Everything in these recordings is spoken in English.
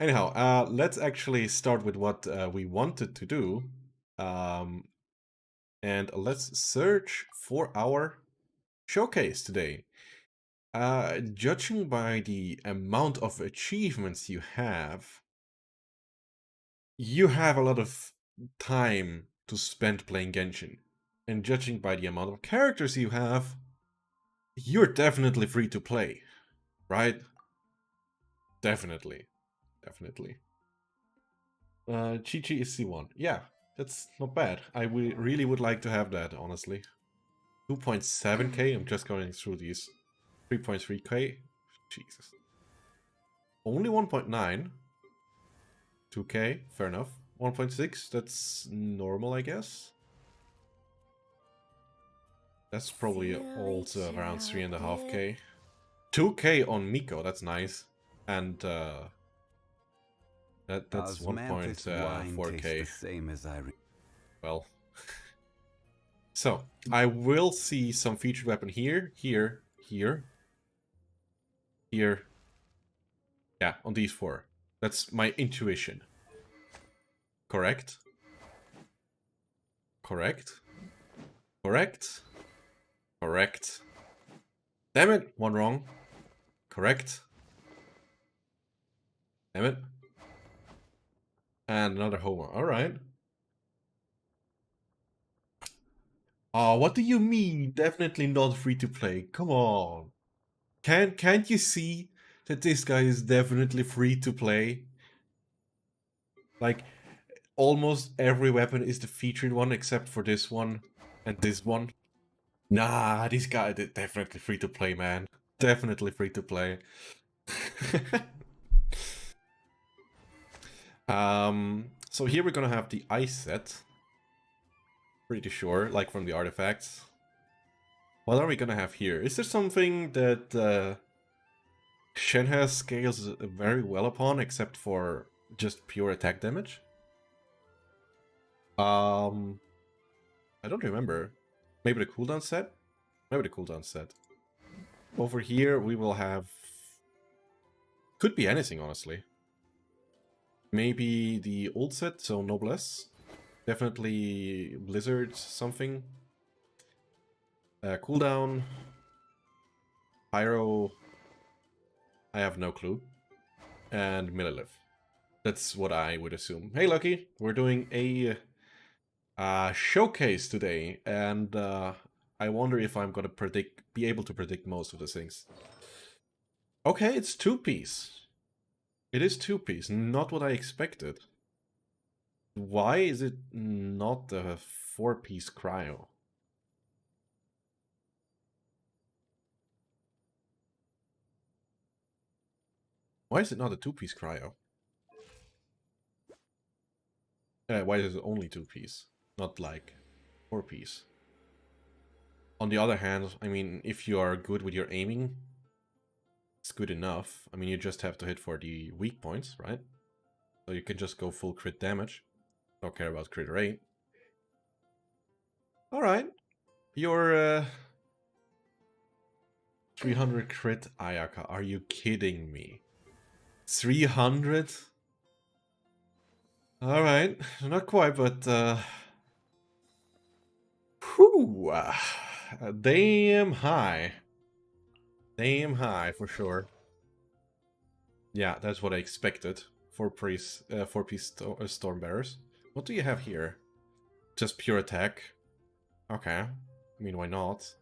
Anyhow, let's actually start with what we wanted to do. Um, and let's search for our showcase today. Judging by the amount of achievements you have a lot of time to spend playing Genshin. And judging by the amount of characters you have, you're definitely free to play, right? Definitely. Definitely. Chi-Chi is C1. Yeah, that's not bad. I really would like to have that, honestly. 2.7k, I'm just going through these. 3.3k, Jesus. Only 1.9. 2k, fair enough. 1.6, that's normal, I guess. That's probably also around 3.5k. 2k on Miko, that's nice. And that's Osmanthus wine tastes 1.4k. the same as Well, so I will see some featured weapon here, here, here, here. Yeah, on these four. That's my intuition. Correct? Correct? Correct? Correct. Damn it, one wrong. Correct. Damn it. And another homer. Alright. Oh, what do you mean? Definitely not free to play. Come on. Can't you see that this guy is definitely free to play? Like, almost every weapon is the featured one except for this one and this one. Nah, this guy is definitely free to play, man. Definitely free to play. So here we're gonna have the ice set. Pretty sure, like from the artifacts. What are we gonna have here? Is there something that Shenhe scales very well upon, except for just pure attack damage? I don't remember. Maybe the cooldown set? Maybe the cooldown set. Over here we will have... Could be anything, honestly. Maybe the old set, so Noblesse. Definitely Blizzard something. Cooldown. Pyro. I have no clue. And Millilith. That's what I would assume. Hey Lucky, we're doing a showcase today, and I wonder if I'm gonna be able to predict most of the things. Okay, it's two-piece. It is two-piece, not what I expected. Why is it not a four-piece cryo? Why is it not a two-piece cryo? Why is it only two-piece? Not like four-piece. On the other hand, I mean, if you are good with your aiming, it's good enough. I mean, you just have to hit for the weak points, right? So you can just go full crit damage. Don't care about crit rate. Alright. Your 300 crit Ayaka. Are you kidding me? 300? Alright. Not quite, but whew, damn high. Damn high for sure. Yeah, that's what I expected. Four-piece Stormbearers. What do you have here? Just pure attack. Okay. I mean, why not?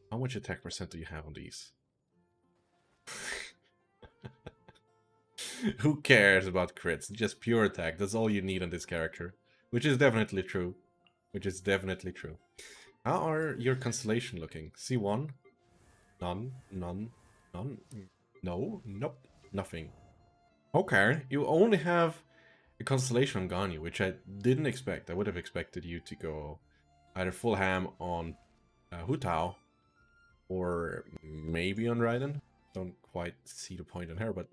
How much attack percent do you have on these? Who cares about crits? Just pure attack. That's all you need on this character. Which is definitely true. Which is definitely true. How are your constellation looking? C1? None. None. None. No. Nope. Nothing. Okay. You only have a constellation on Ganyu, which I didn't expect. I would have expected you to go either full ham on Hu Tao or maybe on Raiden. Don't quite see the point on her, but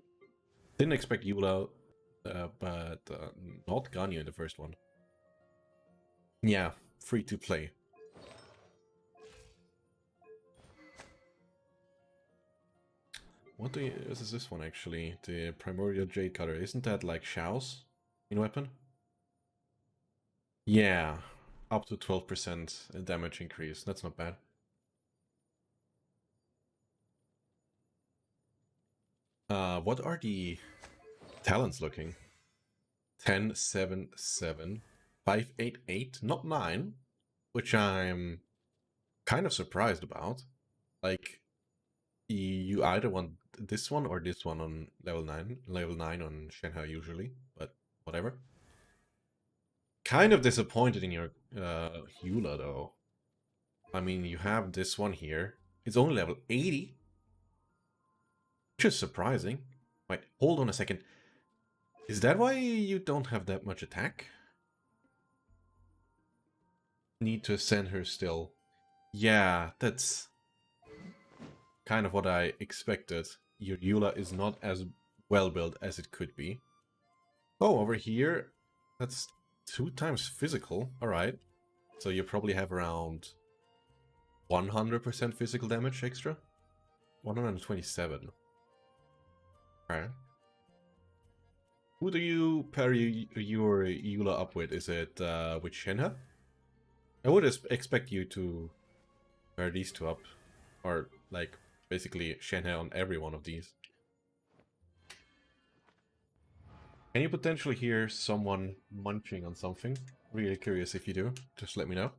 didn't expect Eula, but not Ganyu in the first one. Yeah, free to play. what is this one actually? The Primordial Jade Cutter. Isn't that like Shao's in weapon? Yeah, up to 12% damage increase. That's not bad. What are the talents looking? 10, 7, 7, 5, 8, 8, not 9, which I'm kind of surprised about. Like, you either want this one or this one on level 9. Level 9 on Shenhe usually, but whatever. Kind of disappointed in your Eula though. I mean, you have this one here. It's only level 80. Which is surprising. Wait, hold on a second. Is that why you don't have that much attack? Need to ascend her still. Yeah, that's kind of what I expected. Your Eula is not as well built as it could be. Oh, over here, that's 2 times physical. Alright. So you probably have around 100% physical damage extra? 127. Alright. Who do you pair your Eula up with? Is it with Shenhe? I would expect you to pair these two up. Or, like, basically Shenhe on every one of these. Can you potentially hear someone munching on something? Really curious if you do. Just let me know.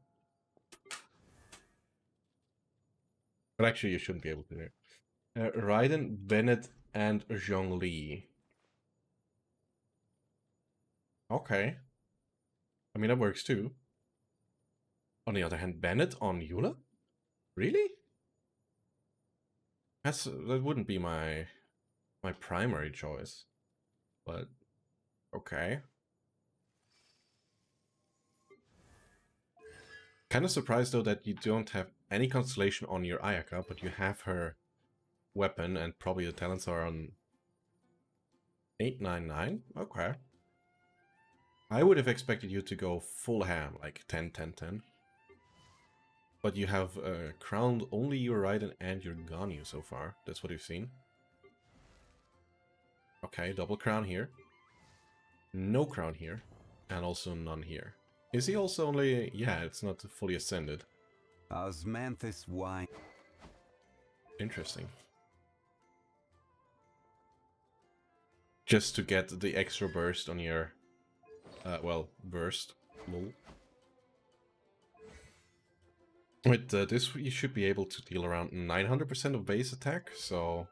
But actually, you shouldn't be able to hear. Raiden, Bennett, and Zhongli. Okay. I mean, that works too. On the other hand, Bennett on Eula? Really? That wouldn't be my primary choice. But okay. Kind of surprised though that you don't have any constellation on your Ayaka, but you have her weapon and probably the talents are on 899. Okay. I would have expected you to go full ham, like 10, 10, 10. But you have crowned only your Raiden and your Ganyu so far. That's what you've seen. Okay, double crown here. No crown here. And also none here. Is he also only... Yeah, it's not fully ascended. Osmanthus wine. Interesting. Just to get the extra burst on your... well, burst. Lol. With this, you should be able to deal around 900% of base attack, so...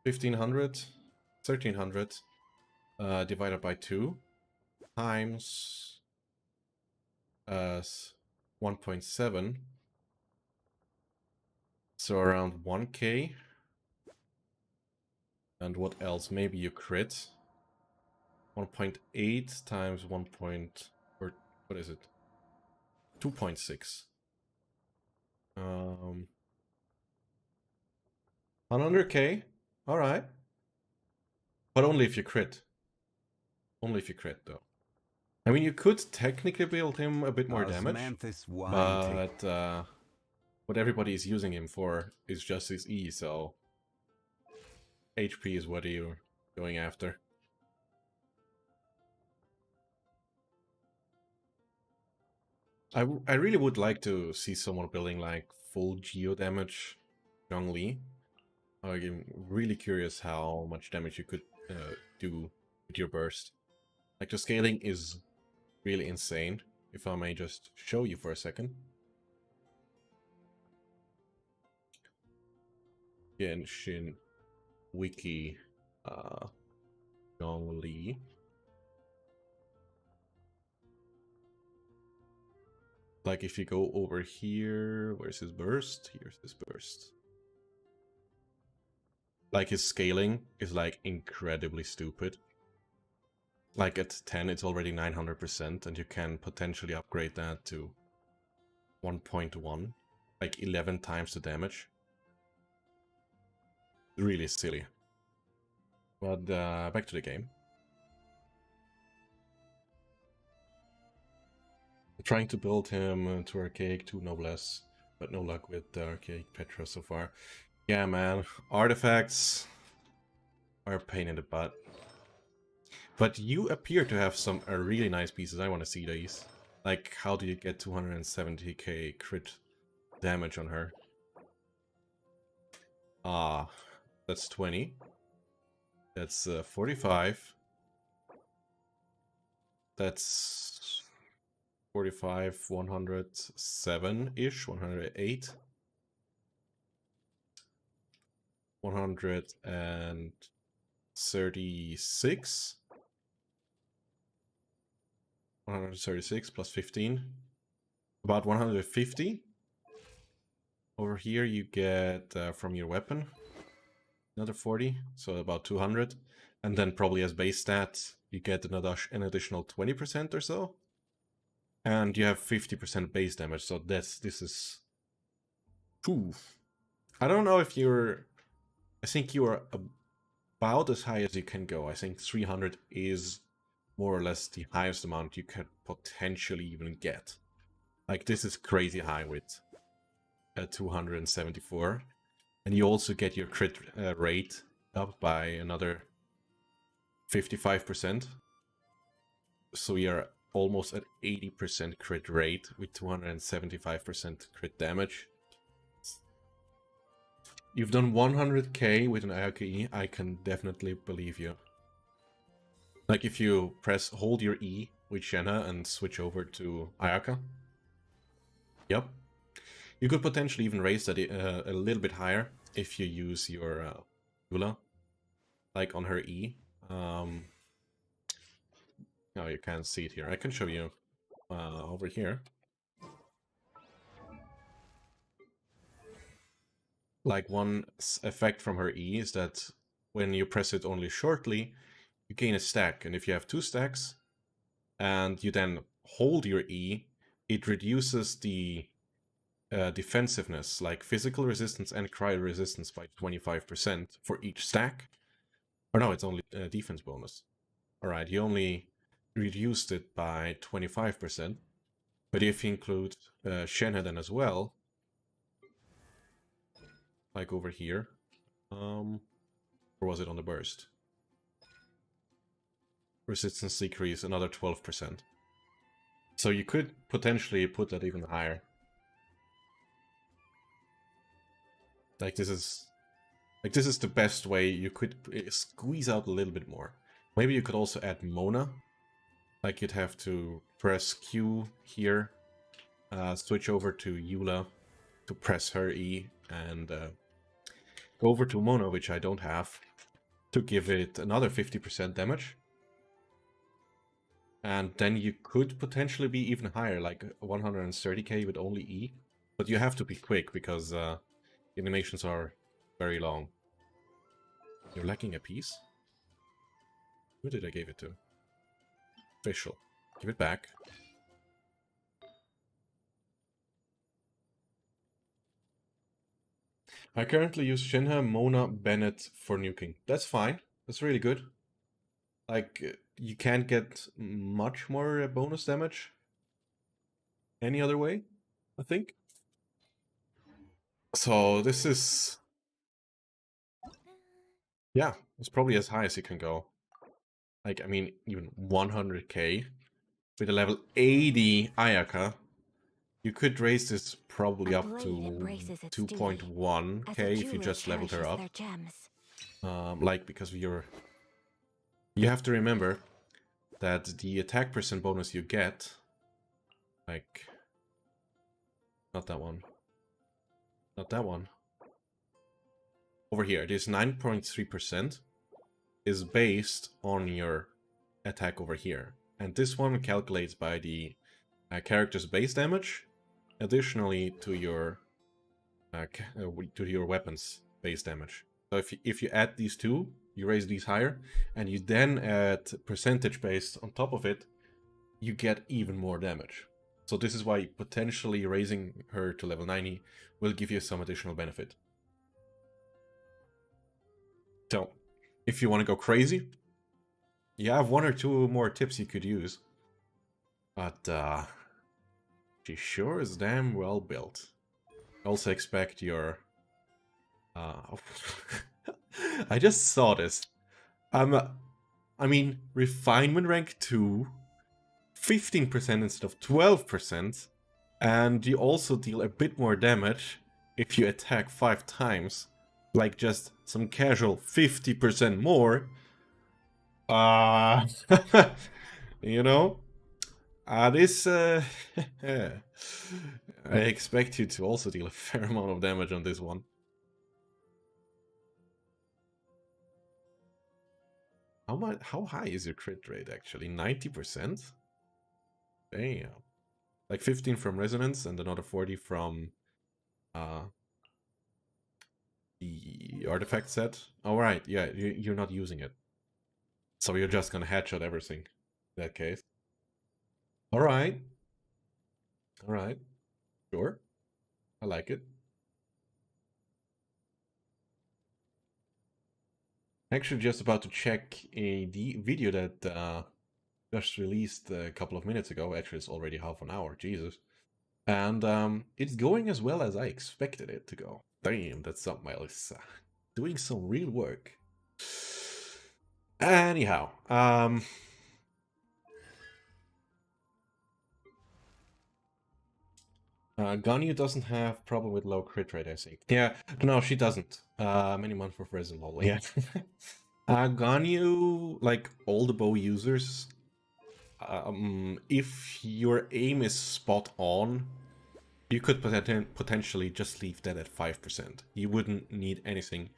1500, 1300, divided by 2, times 1.7, so around 1k. And what else? Maybe you crit. 1.8 times 1. Or what is it? 2.6. 100k. All right. But only if you crit. Only if you crit, though. I mean, you could technically build him a bit more damage, but what everybody is using him for is just his E, so HP is what you're going after. I really would like to see someone building like full geo damage Zhongli. I'm really curious how much damage you could do with your burst. Like, the scaling is really insane. If I may just show you for a second. Genshin Wiki Zhongli. Like, if you go over here, where's his burst? Here's his burst. Like, his scaling is like incredibly stupid. Like, at 10 it's already 900%, and you can potentially upgrade that to 1.1, like 11 times the damage. Really silly. But back to the game. Trying to build him to Archaic 2 Noblesse, but no luck with Archaic Petra so far. Yeah, man. Artifacts are a pain in the butt. But you appear to have some really nice pieces. I want to see these. Like, how do you get 270k crit damage on her? Ah, that's 20. That's 45. That's 45, 107-ish, 108. 136. 136 plus 15. About 150. Over here you get from your weapon another 40, so about 200. And then probably as base stat you get an additional 20% or so. And you have 50% base damage, so this is... Ooh. I don't know if you're... I think you are about as high as you can go. I think 300 is more or less the highest amount you could potentially even get. Like, this is crazy high with 274. And you also get your crit rate up by another 55%. So we are almost at 80% crit rate with 275% crit damage. You've done 100k with an Ayaka, I can definitely believe you. Like if you hold your E with Shenna and switch over to Ayaka. Yep. You could potentially even raise that a little bit higher if you use your Eula, like on her E. No, you can't see it here. I can show you over here. Like one effect from her E is that when you press it only shortly, you gain a stack. And if you have 2 stacks and you then hold your E, it reduces the defensiveness, like physical resistance and cryo resistance, by 25% for each stack. Or no, it's only defense bonus. Alright, you only reduced it by 25%. But if you include Shenhe then as well, like over here, or was it on the burst? Resistance decrease another 12%. So you could potentially put that even higher. Like this is the best way you could squeeze out a little bit more. Maybe you could also add Mona. Like you'd have to press Q here, switch over to Eula to press her E, and go over to Mona, which I don't have, to give it another 50% damage. And then you could potentially be even higher, like 130k with only E. But you have to be quick because animations are very long. You're lacking a piece? Who did I give it to? Official. Give it back. I currently use Shenhe, Mona, Bennett for nuking. That's fine. That's really good. Like, you can't get much more bonus damage any other way, I think. So this is... yeah, it's probably as high as you can go. Like, I mean, even 100k with a level 80 Ayaka. You could raise this probably up to 2.1k if you just leveled her up. Like, because you have to remember that the attack percent bonus you get, like, not that one, not that one, over here, this 9.3% is based on your attack over here. And this one calculates by the character's base damage, additionally to your weapon's base damage. So if you add these two, you raise these higher, and you then add percentage based on top of it, you get even more damage. So this is why potentially raising her to level 90 will give you some additional benefit. So, if you want to go crazy, you have 1 or 2 more tips you could use. But, she sure is damn well built. Also expect your Uh, I just saw this. I mean, refinement rank 2, 15% instead of 12%, and you also deal a bit more damage if you attack 5 times. Like just some casual 50% more. You know? This, I expect you to also deal a fair amount of damage on this one. How high is your crit rate actually? 90%? Damn. Like 15 from resonance and another 40 from the artifact set. All right, yeah, you're not using it. So you're just gonna headshot everything in that case. All right. All right. Sure. I like it. Actually, just about to check a video that just released a couple of minutes ago. Actually, it's already half an hour. Jesus. And it's going as well as I expected it to go. Damn, that submail is doing some real work. Anyhow, Ganyu doesn't have problem with low crit rate, I think. Yeah, no, she doesn't. Many months of resin lol, yeah. Ganyu, like all the bow users, if your aim is spot on, you could potentially just leave that at 5%. You wouldn't need anything,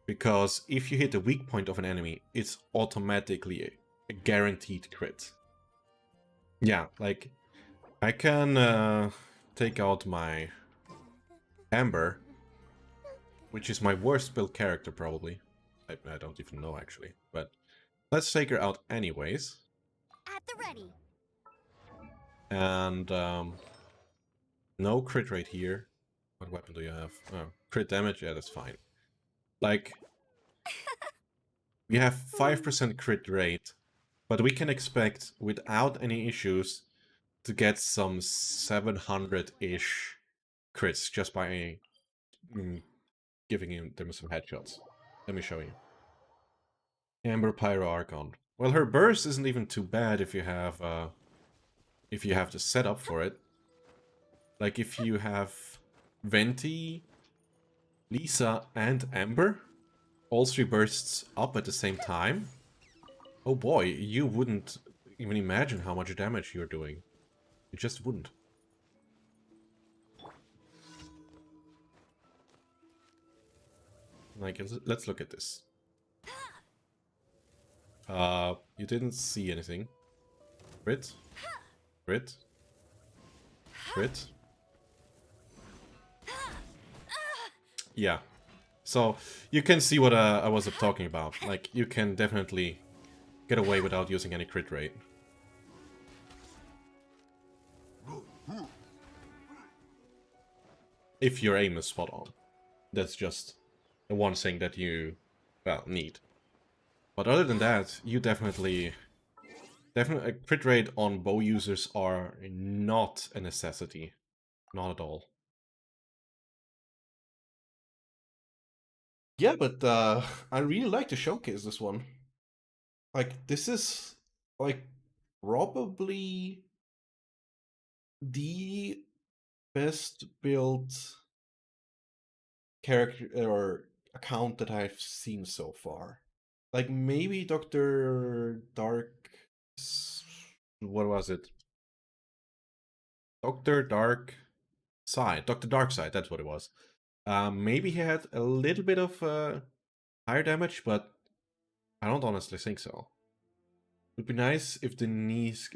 because if you hit the weak point of an enemy, it's automatically a guaranteed crit. Yeah, like, I can take out my Amber, which is my worst build character probably. I don't even know actually, but let's take her out anyways. At the ready. And no crit rate here. What weapon do you have? Oh, crit damage, yeah, that's fine. Like, we have 5% crit rate, but we can expect, without any issues, to get some 700-ish crits just by giving them some headshots. Let me show you. Amber Pyro Archon. Well, her burst isn't even too bad if you have the setup for it. Like if you have Venti, Lisa, and Amber, all 3 bursts up at the same time. Oh boy, you wouldn't even imagine how much damage you're doing. You just wouldn't. Like, let's look at this. You didn't see anything. Crit. Crit. Crit. Yeah. So, you can see what I was talking about. Like, you can definitely get away without using any crit rate. If your aim is spot on. That's just the one thing that you, well, need. But other than that, you definitely a crit rate on bow users are not a necessity. Not at all. Yeah, but I really like to showcase this one. Like, this is, like, probably the best built character or account that I've seen so far. Like, maybe Dr. Dark... What was it? Dr. Dark Side. Dr. Dark Side, that's what it was. Maybe he had a little bit of higher damage, but I don't honestly think so. It would be nice if the knees